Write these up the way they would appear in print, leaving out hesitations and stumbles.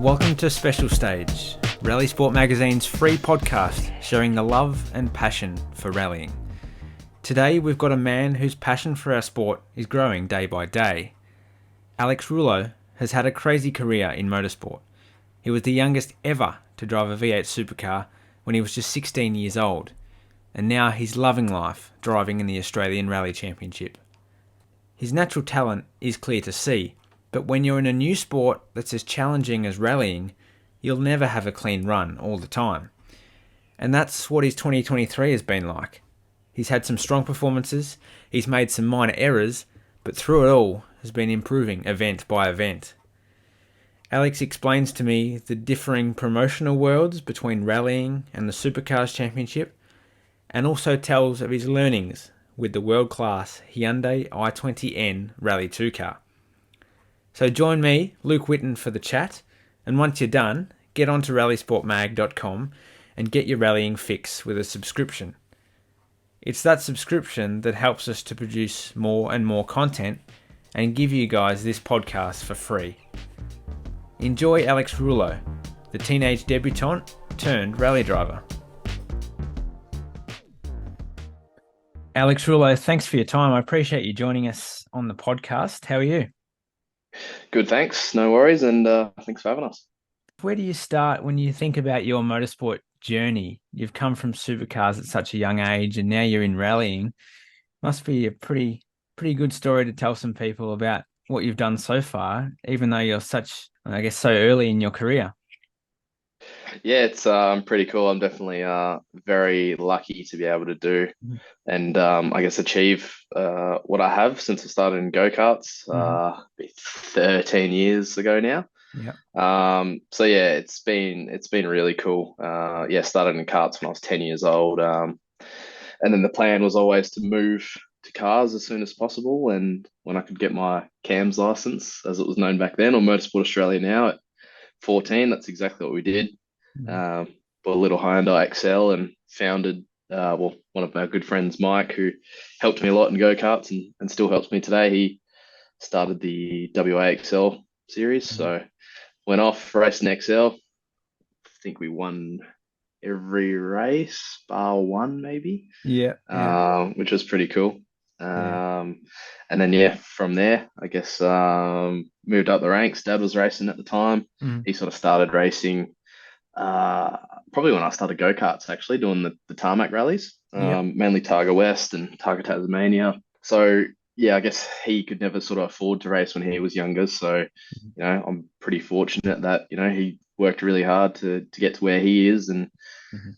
Welcome to Special Stage, RallySport magazine's free podcast sharing the love and passion for rallying. Today we've got a man whose passion for our sport is growing day by day. Alex Rullo has had a crazy career in motorsport. He was the youngest ever to drive a V8 supercar when he was just 16 years old, and now he's loving life driving in the Australian Rally Championship. His natural talent is clear to see, but when you're in a new sport that's as challenging as rallying, you'll never have a clean run all the time. And that's what his 2023 has been like. He's had some strong performances, he's made some minor errors, but through it all has been improving event by event. Alex explains to me the differing promotional worlds between rallying and the Supercars Championship, and also tells of his learnings with the world-class Hyundai i20N Rally2 car. So join me, Luke Whitten, for the chat, and once you're done, get onto rallysportmag.com and get your rallying fix with a subscription. It's that subscription that helps us to produce more and more content and give you guys this podcast for free. Enjoy Alex Rullo, the teenage debutante turned rally driver. Alex Rullo, thanks for your time. I appreciate you joining us on the podcast. How are you? Good, thanks. No worries, and thanks for having us. Where do you start when you think about your motorsport journey? You've come from supercars at such a young age, and now you're in rallying. Must be a pretty good story to tell some people about what you've done so far, even though you're so early in your career. Yeah, it's pretty cool. I'm definitely very lucky to be able to do and I guess achieve what I have since I started in go-karts 13 years ago now. Yeah. So yeah, it's been really cool. Started in karts when I was 10 years old. And then the plan was always to move to cars as soon as possible, and when I could get my CAMS license, as it was known back then, or Motorsport Australia now, at 14, that's exactly what we did. Bought a little Hyundai XL and founded one of my good friends, Mike, who helped me a lot in go-karts and still helps me today. He started the WA XL series, so went off racing XL. I think we won every race bar one, maybe. Which was pretty cool. And then from there, I guess moved up the ranks. Dad was racing at the time. He sort of started racing probably when I started go-karts, actually doing the tarmac rallies, mainly Targa West and Targa Tasmania. So yeah, I guess he could never sort of afford to race when he was younger. So, I'm pretty fortunate that, he worked really hard to get to where he is and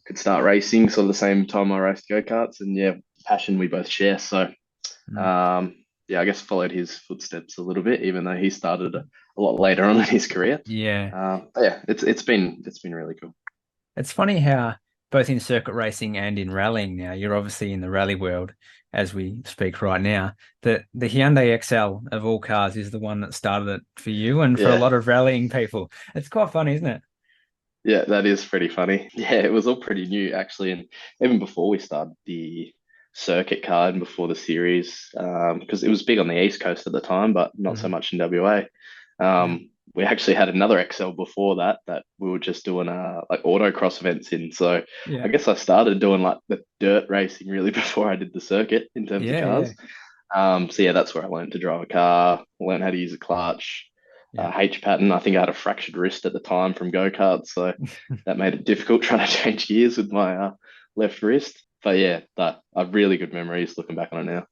could start racing sort of the same time I raced go-karts, and passion we both share. So I guess followed his footsteps a little bit, even though he started a lot later on in his career. It's been really cool. It's funny how both in circuit racing and in rallying now, you're obviously in the rally world as we speak right now, that the Hyundai XL of all cars is the one that started it for you and for a lot of rallying people. It's quite funny, isn't it? Yeah, that is pretty funny. Yeah, it was all pretty new, actually. And even before we started the circuit car and before the series, because it was big on the East Coast at the time, but not so much in WA. We actually had another XL before that we were just doing like autocross events in. So I guess I started doing like the dirt racing really before I did the circuit in terms of cars. That's where I learned to drive a car, learned how to use a clutch, H pattern. I think I had a fractured wrist at the time from go-karts, so that made it difficult trying to change gears with my left wrist. But I have really good memories looking back on it now.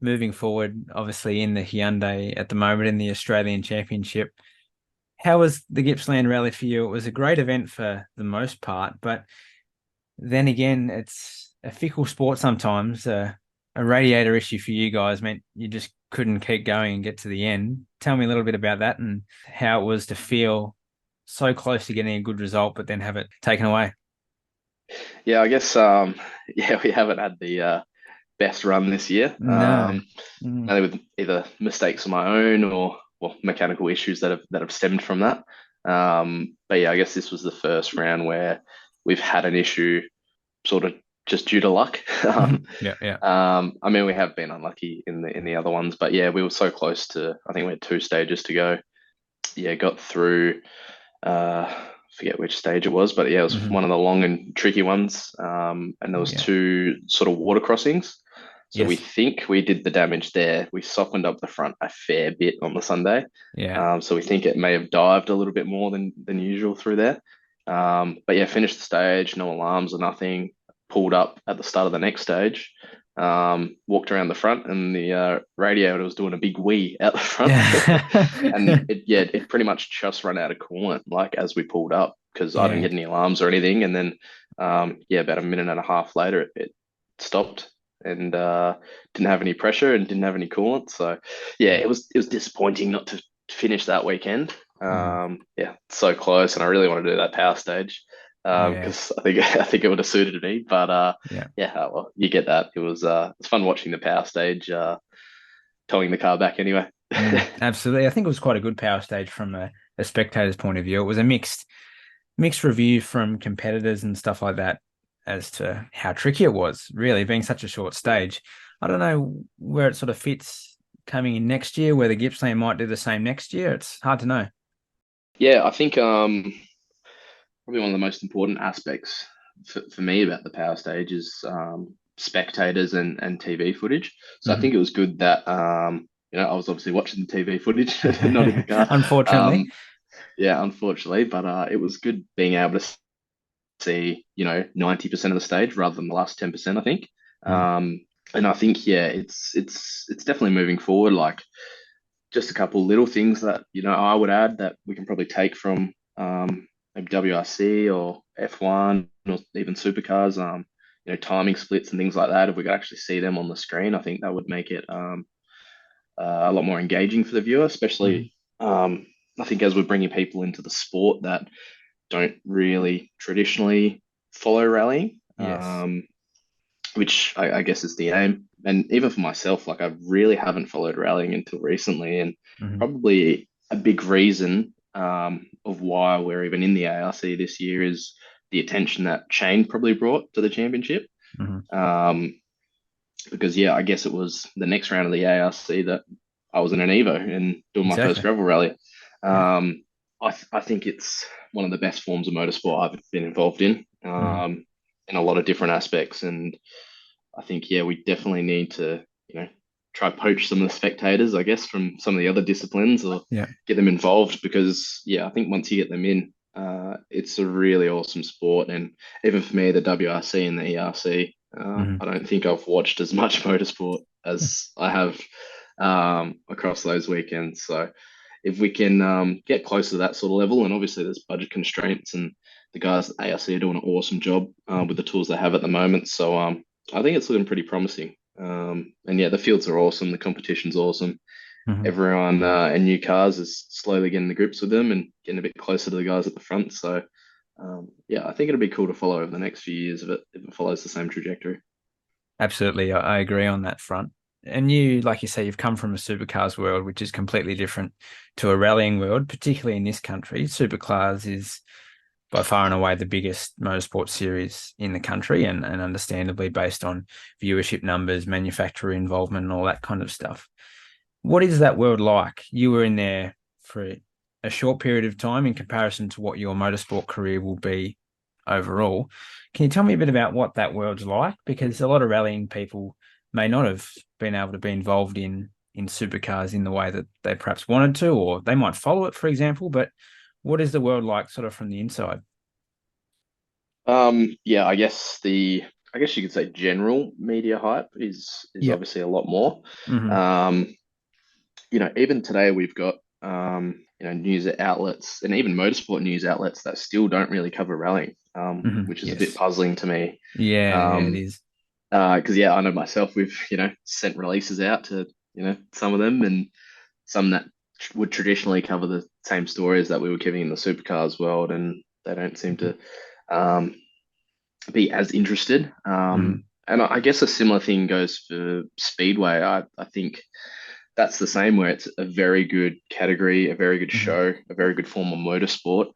Moving forward, obviously in the Hyundai at the moment in the Australian Championship, how was the Gippsland Rally for you? It was a great event for the most part, but then again, it's a fickle sport sometimes. A radiator issue for you guys meant you just couldn't keep going and get to the end. Tell me a little bit about that and how it was to feel so close to getting a good result, but then have it taken away. Yeah, I guess we haven't had the best run this year. No. Mainly with either mistakes of my own or mechanical issues that have stemmed from that. I guess this was the first round where we've had an issue sort of just due to luck. I mean, we have been unlucky in the other ones, but we were so close to. I think we had 2 stages to go. Got through Forget which stage it was, but yeah, it was Hmm. one of the long and tricky ones. And there Oh, was yeah. two sort of water crossings. So we Yes. think we did the damage there. We softened up the front a fair bit on the Sunday. Yeah. So we think it may have dived a little bit more than usual through there. But yeah, finished the stage, no alarms or nothing. Pulled up at the start of the next stage. Walked around the front, and the radiator was doing a big wee out the front. And Yeah. it pretty much just ran out of coolant, like as we pulled up, because I didn't Yeah. get any alarms or anything. And then, yeah, about a minute and a half later, it stopped and didn't have any pressure and didn't have any coolant. So, yeah, Yeah. it was disappointing not to finish that weekend. Mm. Yeah, so close, and I really want to do that power stage Yeah. because I think I think it would have suited me. But Yeah. yeah, well, you get that. It's fun watching the power stage, towing the car back anyway. Absolutely. I think it was quite a good power stage from a spectator's point of view. It was a mixed review from competitors and stuff like that as to how tricky it was, really, being such a short stage. I don't know where it sort of fits coming in next year, whether Gippsland might do the same next year. It's hard to know. Yeah, I think probably one of the most important aspects for me about the power stage is spectators and TV footage. So I Hmm. think it was good that I was obviously watching the TV footage, not in the car. Unfortunately. Um, yeah, unfortunately, but it was good being able to see 90% of the stage rather than the last 10%, I think. Mm. Um, and I think yeah, it's definitely moving forward. Like just a couple little things that I would add that we can probably take from maybe WRC or F1 or even supercars. Timing splits and things like that. If we could actually see them on the screen, I think that would make it a lot more engaging for the viewer, Hmm. especially. I think as we're bringing people into the sport that don't really traditionally follow rallying. Yes. Which I guess is the aim. And even for myself, like I really haven't followed rallying until recently, and Hmm. probably a big reason of why we're even in the ARC this year is the attention that Shane probably brought to the championship. Hmm. Um, because yeah, I guess it was the next round of the ARC that I was in an Evo and doing my first Exactly. gravel rally. Yeah. I think it's one of the best forms of motorsport I've been involved Hmm. in a lot of different aspects, and I think, yeah, we definitely need to, try poach some of the spectators, I guess, from some of the other disciplines or Yeah. get them involved because, yeah, I think once you get them in, it's a really awesome sport. And even for me, the WRC and the ERC, Hmm. I don't think I've watched as much motorsport as I have across those weekends. So if we can get close to that sort of level, and obviously there's budget constraints, and the guys at ARC are doing an awesome job with the tools they have at the moment. So I think it's looking pretty promising. And yeah, the fields are awesome. The competition's awesome. Hmm. Everyone in new cars is slowly getting the grips with them and getting a bit closer to the guys at the front. So yeah, I think it'll be cool to follow over the next few years if it follows the same trajectory. Absolutely. I agree on that front. And you, like you say, you've come from a supercars world, which is completely different to a rallying world, particularly in this country. Supercars is by far and away the biggest motorsport series in the country, and understandably based on viewership numbers, manufacturer involvement, and all that kind of stuff. What is that world like? You were in there for a short period of time in comparison to what your motorsport career will be overall. Can you tell me a bit about what that world's like? Because a lot of rallying people may not have been able to be involved in supercars in the way that they perhaps wanted to, or they might follow it, for example. But what is the world like sort of from the inside? Yeah, I guess you could say general media hype is Yep. obviously a lot more. Hmm. Um, even today we've got news outlets and even motorsport news outlets that still don't really cover rallying, Hmm. which is a bit Yes. puzzling to me. Yeah, it Um, is. because yeah, I know myself, we've sent releases out to some of them and some that would traditionally cover the same stories that we were giving in the supercars world, and they don't seem Hmm. to um, be as interested. Hmm. And I guess a similar thing goes for Speedway. I think that's the same where it's a very good category, a very good Hmm. show, a very good form of motorsport,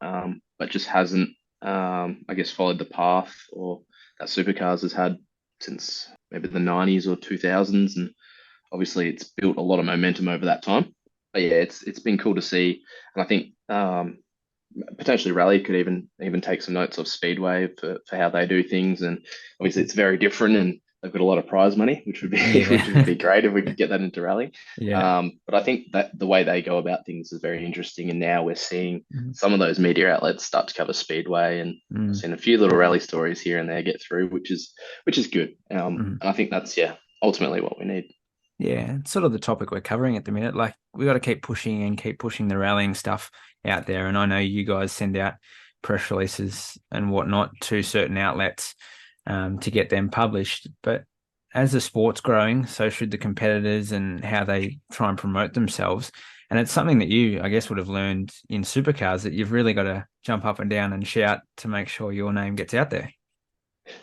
but just hasn't, I guess, followed the path or that supercars has had since maybe the 90s or 2000s. And obviously it's built a lot of momentum over that time. But yeah, it's been cool to see. And I think potentially Rally could even take some notes of Speedway for how they do things, and obviously it's very different, and they've got a lot of prize money, which would be which would Yeah. be great if we could get that into Rally. Yeah. But I think that the way they go about things is very interesting, and now we're seeing Mm. some of those media outlets start to cover Speedway, and I've Mm. seen a few little Rally stories here and there get through, which is good. Mm. And I think that's ultimately what we need. Yeah, it's sort of the topic we're covering at the minute. Like we got to keep pushing and keep pushing the rallying stuff out there. And I know you guys send out press releases and whatnot to certain outlets to get them published. But as the sport's growing, so should the competitors and how they try and promote themselves. And it's something that you, I guess, would have learned in supercars that you've really got to jump up and down and shout to make sure your name gets out there.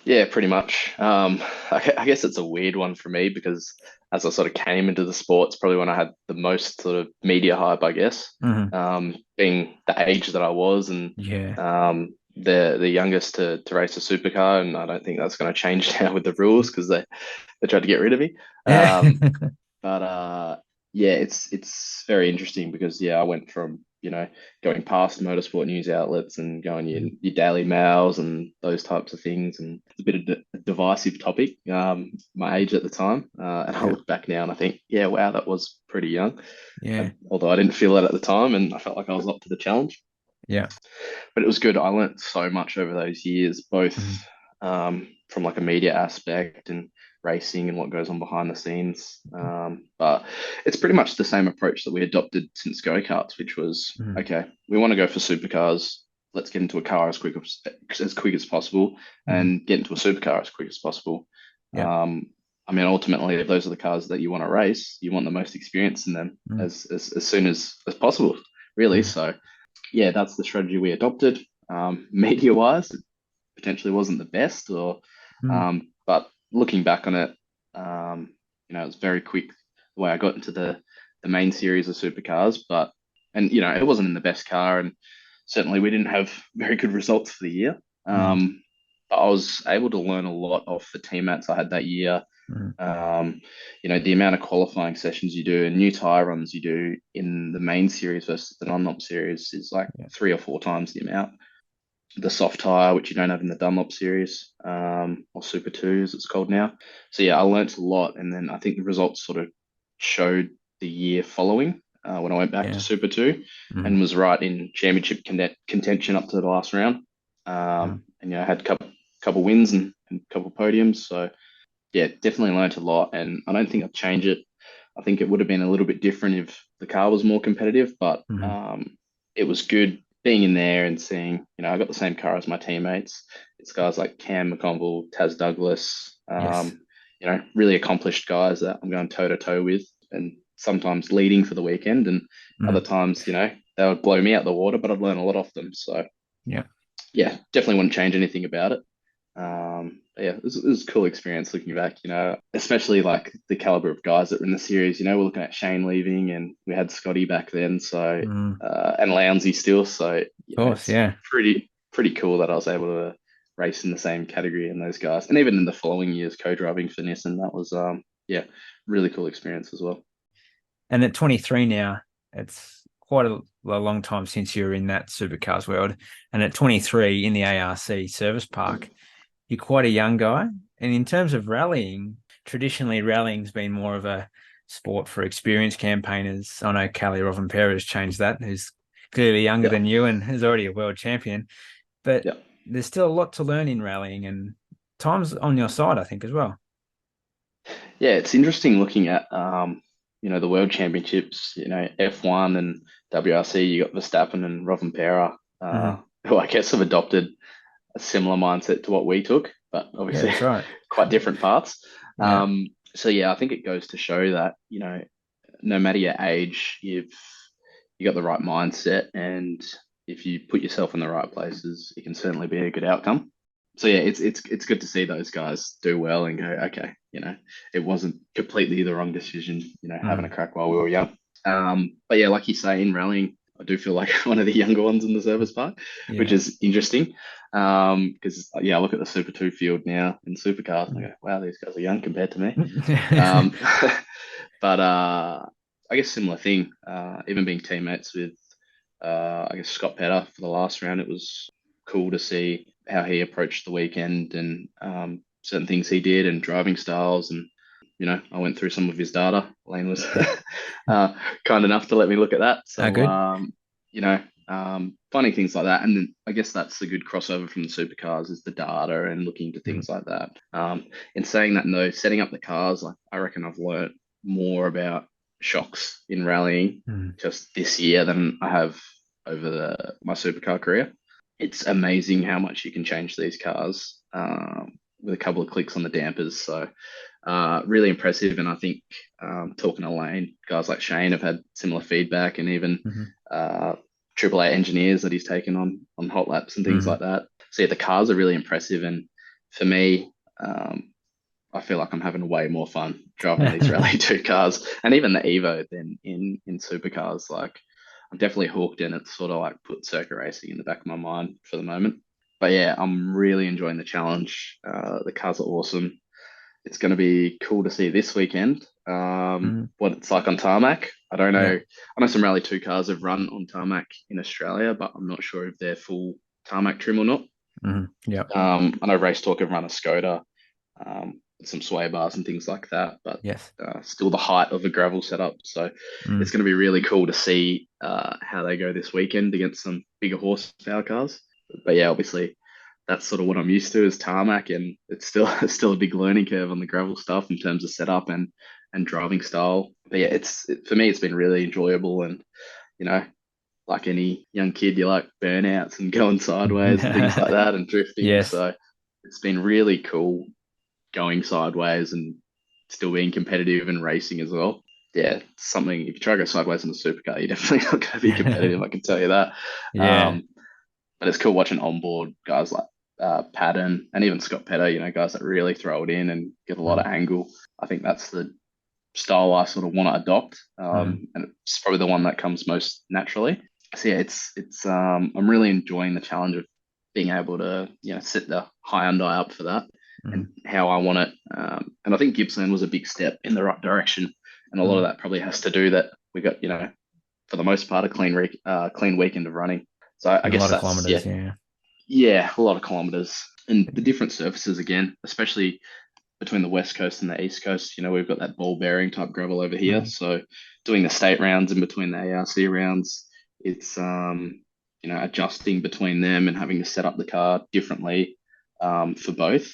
Yeah, pretty much. I guess it's a weird one for me because as I sort of came into the sports, probably when I had the most sort of media hype, I guess, Hmm. being the age that I was and Yeah. the youngest to race a supercar, and I don't think that's going to change now with the rules because they tried to get rid of me. Um, but yeah, it's very interesting because I went from going past motorsport news outlets and going your Daily Mails and those types of things, and it's a bit of a divisive topic. My age at the time, and I Yeah. look back now and I think, yeah, wow, that was pretty young. Yeah. Although I didn't feel that at the time, and I felt like I was up to the challenge, Yeah. but it was good. I learnt so much over those years, both Mhm. from like a media aspect and racing and what goes on behind the scenes. But it's pretty much the same approach that we adopted since go-karts, which was, Mhm. okay, we want to go for supercars. Let's get into a car as quick as possible Mhm. and get into a supercar as quick as possible. Yeah. Um, I mean, ultimately, if those are the cars that you want to race, you want the most experience in them Mhm. as soon as possible, really. Mhm. So yeah, that's the strategy we adopted. Media wise, it potentially wasn't the best, or Mhm. but looking back on it, it was very quick the way I got into the main series of supercars. But and it wasn't in the best car, and certainly we didn't have very good results for the year. Mhm. But I was able to learn a lot off the teammates I had that year. Mhm. um, the amount of qualifying sessions you do and new tire runs you do in the main series versus the non-op series is like Yeah. 3 or 4 times the amount. The soft tire, which you don't have in the Dunlop series, or Super 2 as it's called now. So yeah, I learnt a lot, and then I think the results sort of showed the year following when I went back to Yeah. Super 2 Mhm. and was right in championship contention up to the last round. Mhm. And I had a couple wins and a couple podiums. So yeah, definitely learnt a lot, and I don't think I'd change it. I think it would have been a little bit different if the car was more competitive, but Mhm. it was good being in there and seeing, I got the same car as my teammates. It's guys like Cam McConville, Taz Douglas, Yes. really accomplished guys that I'm going toe to toe with, and sometimes leading for the weekend, and other Mhm. times, they would blow me out the water, but I'd learn a lot off them. So Yeah. yeah, definitely wouldn't change anything about it. But yeah, it was a cool experience looking back, especially like the caliber of guys that were in the series. We're looking at Shane leaving, and we had Scotty back then, so Mhm. and Lownsy still. So Of course. it's Yeah. pretty cool that I was able to race in the same category in those guys, and even in the following years, co-driving for Nissan, that was yeah, really cool experience as well. And at 23 now, it's quite a long time since you were in that supercars world. And at 23 in the ARC service park, you're quite a young guy. And in terms of rallying, traditionally rallying's been more of a sport for experienced campaigners. I know Callie Rovanpera has changed that, who's clearly younger Yeah, than you and is already a world champion. But yeah. there's still a lot to learn in rallying and time's on your side, I think, as well. Yeah, it's interesting looking at the World Championships, F1 and WRC. You got Verstappen and Rovanpera, Hmm. who I guess have adopted a similar mindset to what we took, but Yeah, obviously that's right. quite different paths. Yeah. So yeah, I think it goes to show that no matter your age, you got the right mindset, and if you put yourself in the right places, it can certainly be a good outcome. So yeah, it's good to see those guys do well and go, okay, it wasn't completely the wrong decision, having a Mm. crack while we were young. But yeah, like you say, in rallying, I do feel like one of the younger ones in the service park, which Yeah. is interesting. Because I look at the Super 2 field now in supercars and I Mm. go, wow, these guys are young compared to me. Um, but I guess similar thing, even being teammates with I guess Scott Petter for the last round. It was cool to see how he approached the weekend and certain things he did and driving styles. And, I went through some of his data. Lane was Yeah. kind enough to let me look at that. So, Good. finding things like that. And then I guess that's the good crossover from the supercars is the data and looking to Mm, things like that. In saying that, though, setting up the cars, like I reckon I've learnt more about shocks in rallying mm. just this year than I have over my supercar career. It's amazing how much you can change these cars with a couple of clicks on the dampers. So really impressive. And I think talking to Lane, guys like Shane have had similar feedback, and even Mhm. uh, Triple A engineers that he's taken on hot laps and things Mhm. like that. So yeah, the cars are really impressive. And for me, I feel like I'm having way more fun driving these Rally 2 cars and even the Evo than in supercars. Like I'm definitely hooked, and it's sort of like put circuit racing in the back of my mind for the moment. But yeah, I'm really enjoying the challenge. The cars are awesome. It's going to be cool to see this weekend Mm. what it's like on tarmac. I don't Yeah. know. I know some Rally 2 cars have run on tarmac in Australia, but I'm not sure if they're full tarmac trim or not. Yep. I know Race Talk have run a Skoda, some sway bars and things like that, but Yes. still the height of a gravel setup. So Mm. it's going to be really cool to see how they go this weekend against some bigger horsepower cars. But yeah, obviously that's sort of what I'm used to is tarmac, and it's still it's still a big learning curve on the gravel stuff in terms of setup and driving style. But yeah, for me it's been really enjoyable, and you know like any young kid, you like burnouts and going sideways and things like that and drifting. Yes. So it's been really cool going sideways and still being competitive and racing as well. Yeah, it's something. If you try to go sideways in a supercar, you're definitely not going to be competitive. I can tell you that. Yeah. Um, but it's cool watching onboard guys like Patton and even Scott Petter. Guys that really throw it in and get a lot of Mm. angle. I think that's the style I sort of want to adopt, Mm. and it's probably the one that comes most naturally. So yeah, it's I'm really enjoying the challenge of being able to set the Hyundai up for that and Mm. how I want it. And I think Gippsland was a big step in the right direction, and a lot of Mm. that probably has to do that we got for the most part a clean weekend of running. So I And a guess lot of that's yeah kilometers. Yeah. yeah a lot of kilometers and the different surfaces again, especially between the west coast and the east coast. We've got that ball bearing type gravel over here. Mm. So doing the state rounds in between the ARC rounds, it's adjusting between them and having to set up the car differently for both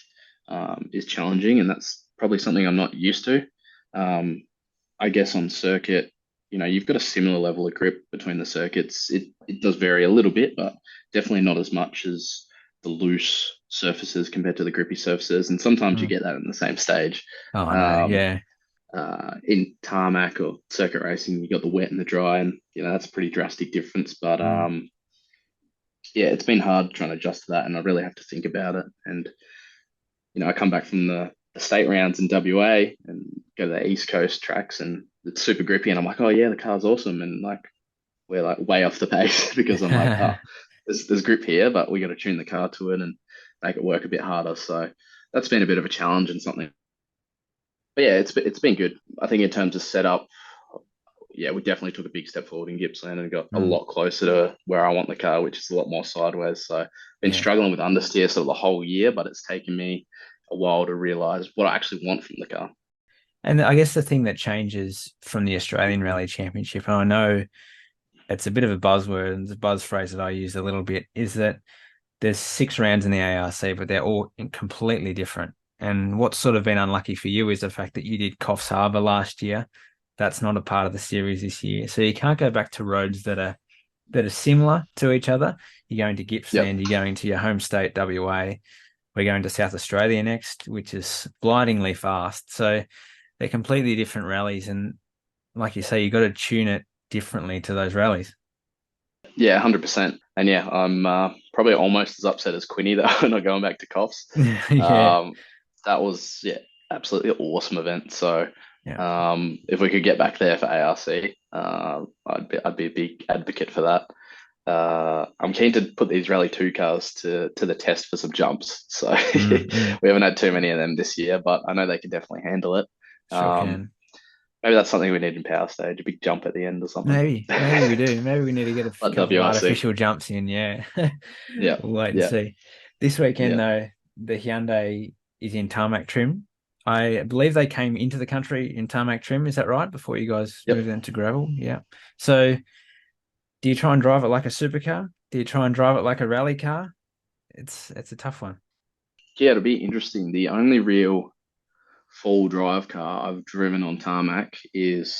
is challenging, and that's probably something I'm not used to. Um, I guess on circuit, you've got a similar level of grip between the circuits. It does vary a little bit, but definitely not as much as the loose surfaces compared to the grippy surfaces. And sometimes you Mm. get that in the same stage. Oh, I know. Um, Yeah. in tarmac or circuit racing, you got the wet and the dry, and that's a pretty drastic difference. But Mm. yeah, it's been hard trying to adjust to that, and I really have to think about it. And I come back from the state rounds in WA and go to the East Coast tracks, and it's super grippy, and I'm like, oh yeah, the car's awesome, and like we're like way off the pace because I'm like, oh, there's grip here, but we got to tune the car to it and make it work a bit harder. So that's been a bit of a challenge and something. But yeah, it's been good. I think in terms of setup, yeah, we definitely took a big step forward in Gippsland and got a Mm. lot closer to where I want the car, which is a lot more sideways. So been Yeah. struggling with understeer sort of the whole year, but it's taken me a while to realize what I actually want from the car. And I guess the thing that changes from the Australian Rally Championship, and I know it's a bit of a buzzword and the buzz phrase that I use a little bit, is that there's 6 rounds in the ARC, but they're all completely different. And what's sort of been unlucky for you is the fact that you did Coffs Harbour last year. That's not a part of the series this year. So you can't go back to roads that are similar to each other. You're going to Yep. Gippsland, you're going to your home state, WA. We're going to South Australia next, which is blindingly fast. So they're completely different rallies. And like you say, you got to tune it differently to those rallies. Yeah, 100%. And yeah, I'm probably almost as upset as Quinny that we're not going back to Coffs. Yeah. Um, that was yeah, absolutely awesome event. So Yeah. if we could get back there for ARC, I'd be a big advocate for that. I'm keen to put these Rally 2 cars to the test for some jumps. So Mm, mm. we haven't had too many of them this year, but I know they can definitely handle it. Sure Um, can. Maybe that's something we need in Power Stage, a big jump at the end or something. Maybe we do. Maybe we need to get a Like couple of WRC. artificial jumps in. Yeah, Yeah, we'll wait and yeah, see. This weekend, yeah. though, the Hyundai is in tarmac trim. I believe they came into the country in tarmac trim. Is that right? Before you guys moved Yep. them to gravel. Yeah. So, do you try and drive it like a supercar? Do you try and drive it like a rally car? It's a tough one. Yeah, it'll be interesting. The only real full drive car I've driven on tarmac is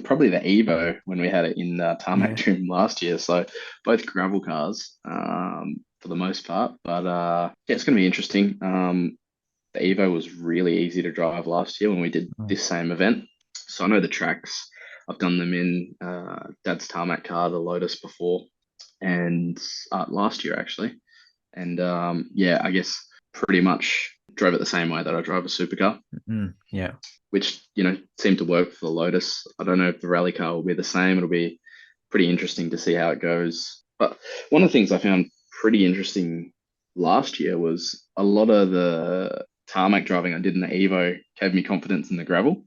probably the Evo when we had it in tarmac Yeah. trim last year. So both gravel cars for the most part. But yeah, it's going to be interesting. The Evo was really easy to drive last year when we did Mm. this same event. So I know the tracks. I've done them in Dad's tarmac car, the Lotus, before, and last year actually. And yeah, I guess pretty much drove it the same way that I drive a supercar, Yeah. which seemed to work for the Lotus. I don't know if the rally car will be the same. It'll be pretty interesting to see how it goes. But one of the things I found pretty interesting last year was a lot of the tarmac driving I did in the Evo gave me confidence in the gravel,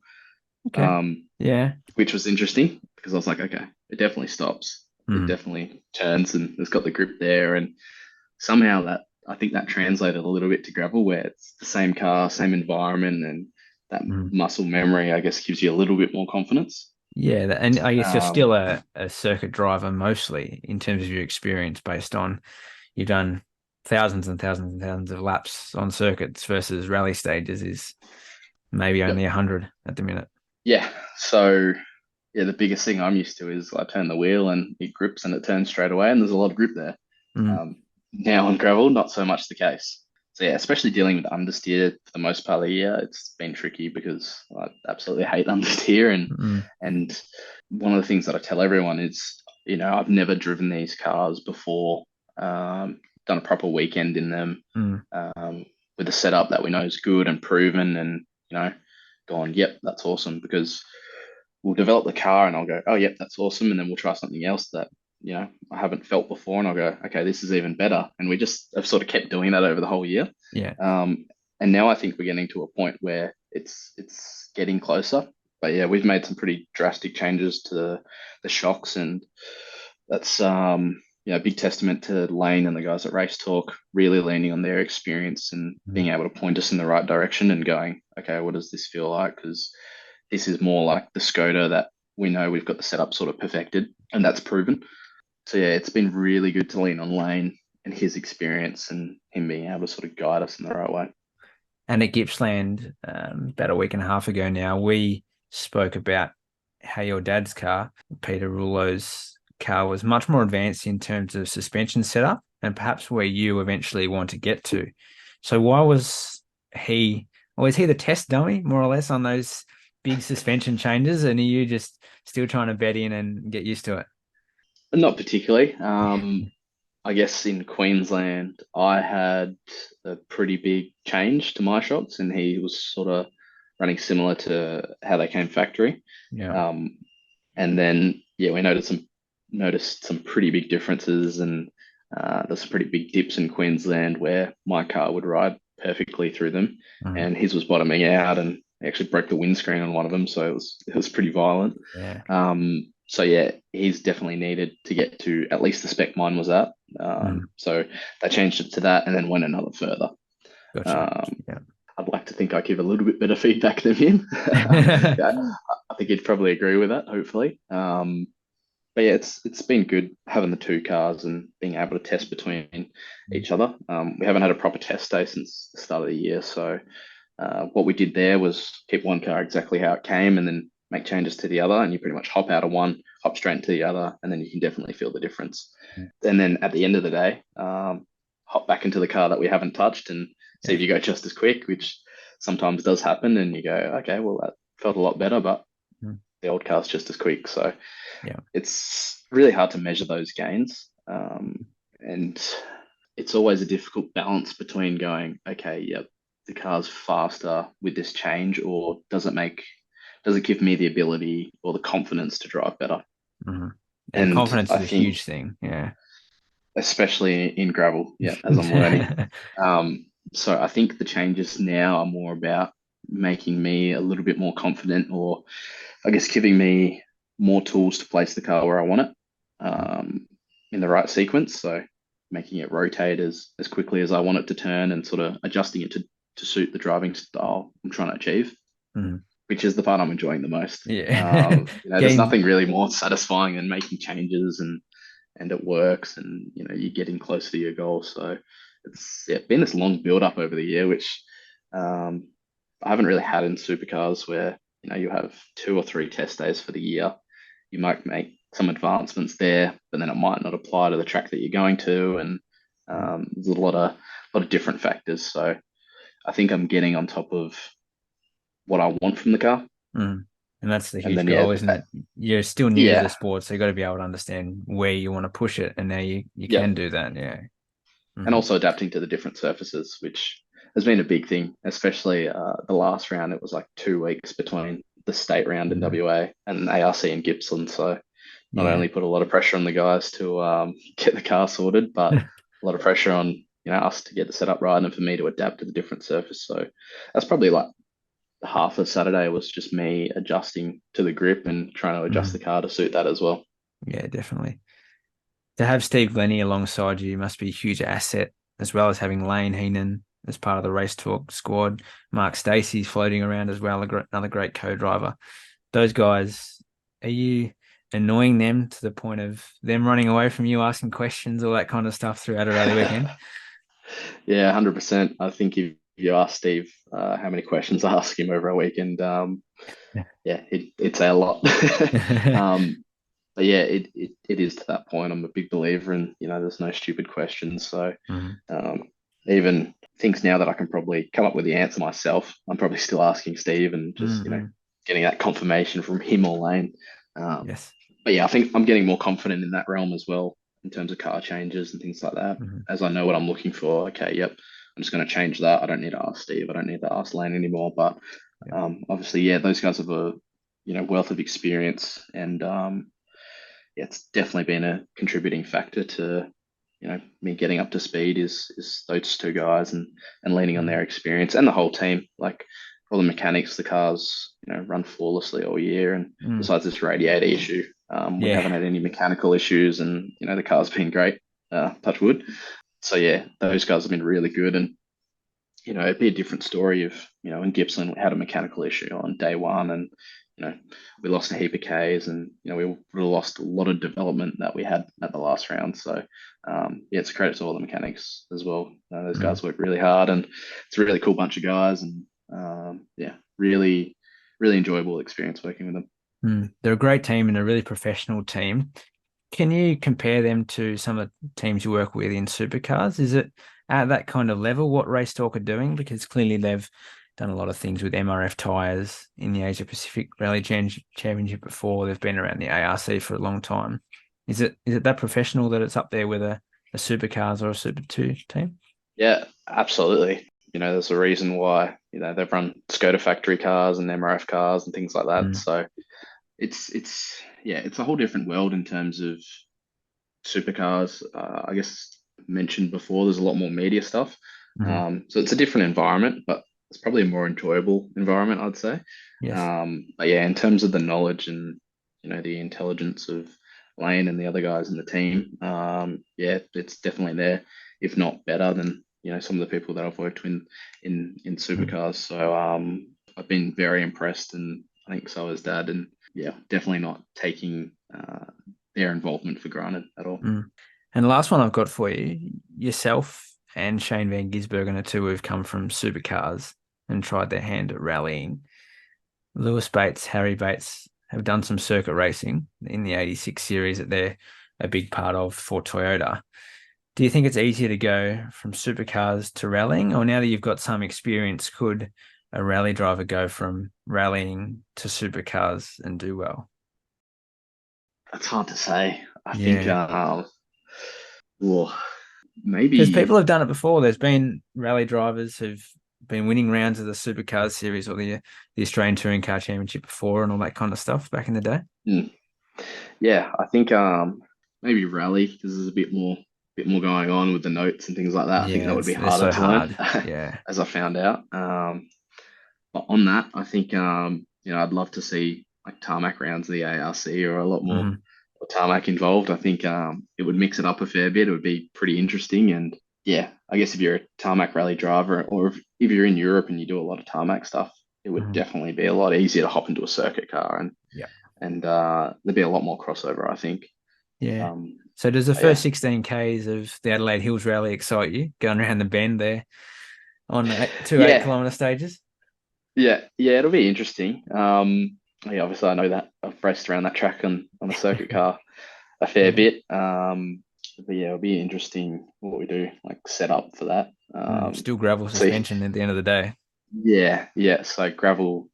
Okay. um, Yeah. which was interesting because I was like, okay, it definitely stops. It Mm. definitely turns and it's got the grip there. And somehow that I think that translated a little bit to gravel where it's the same car, same environment, and that Mm. muscle memory, I guess, gives you a little bit more confidence. Yeah, and I guess you're still Um, a circuit driver mostly in terms of your experience based on you've done thousands and thousands and thousands of laps on circuits versus rally stages is maybe yep. only 100 at the minute. Yeah. So yeah, the biggest thing I'm used to is I turn the wheel and it grips and it turns straight away, and there's a lot of grip there. Mm, Now on gravel, not so much the case. So yeah, especially dealing with understeer for the most part of the year, it's been tricky because I absolutely hate understeer, mm, and one of the things that I tell everyone is, I've never driven these cars before, done a proper weekend in them, mm, um, with a setup that we know is good and proven, and gone, yep, that's awesome because we'll develop the car and I'll go, oh, yep, that's awesome. And then we'll try something else that, I haven't felt before. And I'll go, okay, this is even better. And we just have sort of kept doing that over the whole year. yeah. Um, and now I think we're getting to a point where it's getting closer. But yeah, we've made some pretty drastic changes to the shocks, and that's a big testament to Lane and the guys at Race Talk really leaning on their experience and Mm, being able to point us in the right direction and going, okay, what does this feel like? Because this is more like the Skoda that we know we've got the setup sort of perfected, and that's proven. So yeah, it's been really good to lean on Lane and his experience and him being able to sort of guide us in the right way. And at Gippsland, about a week and a half ago now, we spoke about how your dad's car, Peter Rullo's car, was much more advanced in terms of suspension setup and perhaps where you eventually want to get to. So why he, was he the test dummy more or less on those big suspension changes? And are you just still trying to bed in and get used to it? But not particularly. I guess in Queensland, I had a pretty big change to my shocks, and he was sort of running similar to how they came factory. Yeah. Um, and then yeah, we noticed some pretty big differences, and there's some pretty big dips in Queensland where my car would ride perfectly through them, Mm, and his was bottoming out, and he actually broke the windscreen on one of them, so it was pretty violent. yeah. So yeah, he's definitely needed to get to at least the spec mine was at. Mm, So they changed it to that and then went another further. gotcha. Um, Yeah. I'd like to think I give a little bit better feedback than him. Yeah, I think he'd probably agree with that, hopefully. But yeah, it's been good having the two cars and being able to test between each other. We haven't had a proper test day since the start of the year, so what we did there was keep one car exactly how it came and then make changes to the other. And you pretty much hop out of one, hop straight into the other, and then you can definitely feel the difference. And then at the end of the day, hop back into the car that we haven't touched and see Yeah. if you go just as quick, which sometimes does happen. And you go, okay, well, that felt a lot better, but Mm, the old car's just as quick. So yeah. it's really hard to measure those gains. And it's always a difficult balance between going, okay, yep, the car's faster with this change, or does it give me the ability or the confidence to drive better? Mhm. And And confidence I is a think, huge thing. Yeah. especially in gravel, yeah, as I'm learning. Um, so I think the changes now are more about making me a little bit more confident, or I guess giving me more tools to place the car where I want it in the right sequence. So making it rotate as quickly as I want it to turn and sort of adjusting it to suit the driving style I'm trying to achieve, Mm. which is the part I'm enjoying the most. Yeah. There's Getting nothing really more satisfying than making changes and it works, and you're getting closer to your goal. So it's been this long build up over the year, which um, I haven't really had in supercars, where you have 2 or 3 test days for the year. You might make some advancements there, but then it might not apply to the track that you're going to, and there's a lot of different factors. So I think I'm getting on top of what I want from the car, Mm. And that's the and huge then goal, isn't it? You're still new to the yeah, sport, so you got to be able to understand where you want to push it, and now you yeah, can do that. Yeah. and Hmm. also adapting to the different surfaces, which has been a big thing, especially the last round. It was like 2 weeks between the state round in Hmm. WA and ARC in Gippsland. So not Yeah. only put a lot of pressure on the guys to get the car sorted, but a lot of pressure on us to get the setup right and for me to adapt to the different surface. So that's probably like half of Saturday was just me adjusting to the grip and trying to adjust the Hmm. car to suit that as well. Yeah, definitely. To have Steve Glennie alongside you must be a huge asset, as well as having Lane Heenan as part of the Race Talk squad. Mark Stacey's floating around as well, another great co-driver. Those guys, are you annoying them to the point of them running away from you, asking questions, all that kind of stuff throughout a rally weekend? Yeah, 100%. I think if you ask Steve how many questions I ask him over a weekend, yeah, it'd say a lot. Um, but yeah, it is to that point. I'm a big believer in, there's no stupid questions. So Mhm. um, even things now that I can probably come up with the answer myself, I'm probably still asking Steve and just, Mhm. getting that confirmation from him or Lane. Um, Yes. but yeah, I think I'm getting more confident in that realm as well in terms of car changes and things like that. Mhm. As I know what I'm looking for, okay, yep, I'm just going to change that. I don't need to ask Steve. I don't need to ask Lane anymore. But Yep. obviously, yeah, those guys have a wealth of experience, and yeah, it's definitely been a contributing factor to me getting up to speed is those 2 guys and leaning on Mhm. their experience and the whole team. Like all the mechanics, the cars run flawlessly all year, and Mm. besides this radiator issue, we haven't Yeah. had any mechanical issues, and the car's been great. Touch wood. So yeah, those guys have been really good, and it'd be a different story if, in Gippsland we had a mechanical issue on day one, and, we lost a heap of Ks, and, we would have lost a lot of development that we had at the last round. So, yeah, it's a credit to all the mechanics as well. Those Mm. guys work really hard, and it's a really cool bunch of guys, and, yeah, really, really enjoyable experience working with them. Mm. They're a great team and a really professional team. Can you compare them to some of the teams you work with in supercars? Is it at that kind of level what Race Talk are doing? Because clearly they've done a lot of things with MRF tires in the Asia Pacific Championship before. They've been around the ARC for a long time. Is it that professional that it's up there with a supercars or a Super 2 team? Yeah, absolutely. There's a reason why, they've run Skoda factory cars and MRF cars and things like that. Mm. So it's yeah, it's a whole different world in terms of supercars. I guess mentioned before, there's a lot more media stuff. Hmm. So it's a different environment, but it's probably a more enjoyable environment, I'd say. Yes. But yeah, in terms of the knowledge and the intelligence of Lane and the other guys in the team, yeah, it's definitely there, if not better than some of the people that I've worked with in Mm. supercars. So I've been very impressed, and I think so has Dad, and yeah, definitely not taking their involvement for granted at all. Mm. And the last one I've got for you, yourself and Shane Van Gisbergen are two who've come from supercars and tried their hand at rallying. Lewis Bates, Harry Bates have done some circuit racing in the 86 series that they're a big part of for Toyota. Do you think it's easier to go from supercars to rallying, or now that you've got some experience, could a rally driver go from rallying to supercars and do well? It's hard to say. I think, Yeah. well, Because people maybe, have done it before. There's been rally drivers who've been winning rounds of the Supercars series or the Australian Touring Car Championship before and all that kind of stuff back in the day. mm, yeah, I think maybe rally because there's a bit more going on with the notes and things like that. I think Yeah, that would be they're harder so to learn, hard. Yeah. as I found out. on that, I think I'd love to see like tarmac rounds of the ARC or a lot more Hmm. tarmac involved. I think it would mix it up a fair bit. It would be pretty interesting. And yeah, I guess if you're a tarmac rally driver or if you're in Europe and you do a lot of tarmac stuff, it would Hmm. definitely be a lot easier to hop into a circuit car Yeah. and there'd be a lot more crossover, I think. Yeah. Um, So does the but first yeah, 16Ks of the Adelaide Hills Rally excite you? Going around the bend there on two eight yeah, kilometer stages? yeah, it'll be interesting. Yeah, obviously I know that I've raced around that track on a circuit car a fair Yeah. bit. But yeah, it'll be interesting what we do, like set up for that. Still gravel See, suspension at the end of the day. yeah. So gravel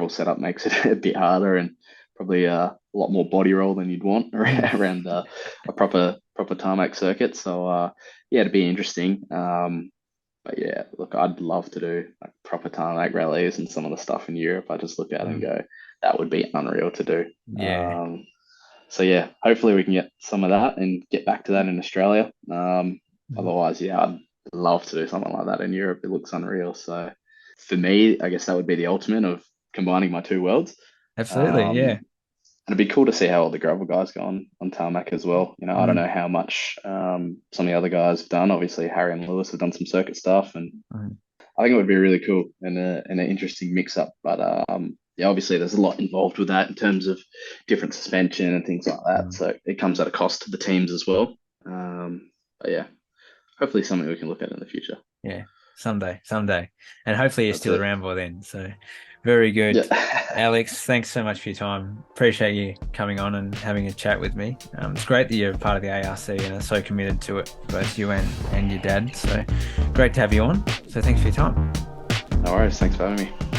setup makes it a bit harder and probably a lot more body roll than you'd want Mm. around a proper tarmac circuit. So yeah, it'd be interesting. But yeah, look, I'd love to do like proper tarmac rallies and some of the stuff in Europe. I just look at it and Mm. go, that would be unreal to do. Yeah. Um, so yeah, hopefully we can get some of that and get back to that in Australia. Mhm. Otherwise, yeah, I'd love to do something like that in Europe. It looks unreal. So for me, I guess that would be the ultimate of combining my two worlds. Absolutely. Um, Yeah. and it'd be cool to see how all the gravel guys go on tarmac as well. I don't Mm. know how much some of the other guys have done. Obviously, Harry and Lewis have done some circuit stuff, and Mm. I think it would be really cool and an interesting mix up. But yeah, obviously there's a lot involved with that in terms of different suspension and things like that. Mm. So it comes at a cost to the teams as well. But yeah, hopefully something we can look at in the future. Yeah. Someday. And hopefully you're That's still it. around by then. So very Yeah. good. Alex, thanks so much for your time. Appreciate you coming on and having a chat with me. It's great that you're part of the ARC and are so committed to it, both you and your dad. So great to have you on. So thanks for your time. No worries. Thanks for having me.